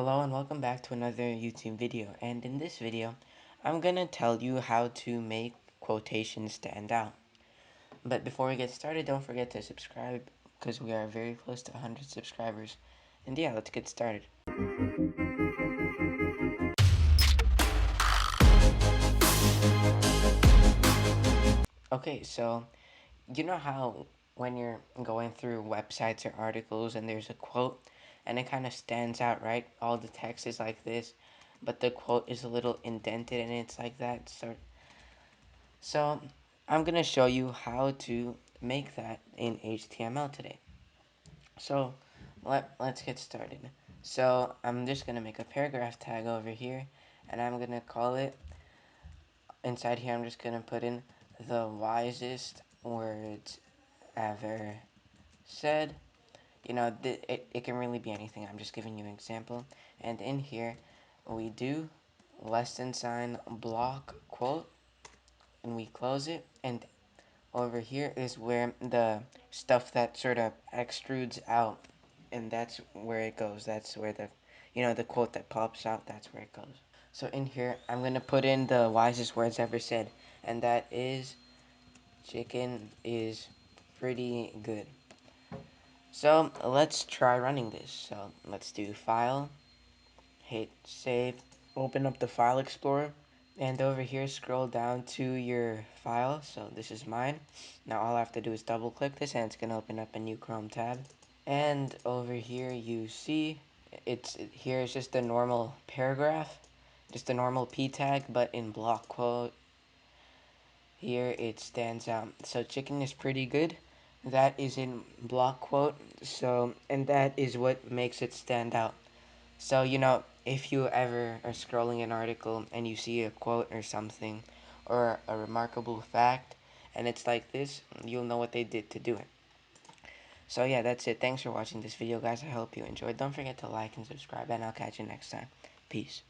Hello and welcome back to another YouTube video, and in this video I'm gonna tell you how to make quotations stand out. But before we get started, don't forget to subscribe because we are very close to 100 subscribers. And yeah, let's get started. Okay, so you know how when you're going through websites or articles and there's a quote and it kind of stands out, right? All the text is like this, but the quote is a little indented and it's like that. So I'm going to show you how to make that in HTML today. So let's get started. So I'm just going to make a paragraph tag over here, and I'm going to call it, inside here I'm just going to put in the wisest words ever said. You know, it can really be anything. I'm just giving you an example. And in here we do less than sign block quote, and we close it, and over here is where the stuff that sort of extrudes out, and that's where it goes. That's where the quote that pops out, that's where it goes. So in here, I'm going to put in the wisest words ever said, and that is chicken is pretty good. So let's try running this. So let's do file, hit save, open up the file explorer, and over here scroll down to your file. So this is mine. Now all I have to do is double click this and it's going to open up a new Chrome tab. And over here you see here's just a normal paragraph, just a normal p tag, but in block quote. Here it stands out. So chicken is pretty good. That is in block quote. So, and that is what makes it stand out. So, if you ever are scrolling an article and you see a quote or something or a remarkable fact and it's like this, you'll know what they did to do it. So yeah, that's it. Thanks for watching this video, guys. I hope you enjoyed. Don't forget to like and subscribe, and I'll catch you next time. Peace.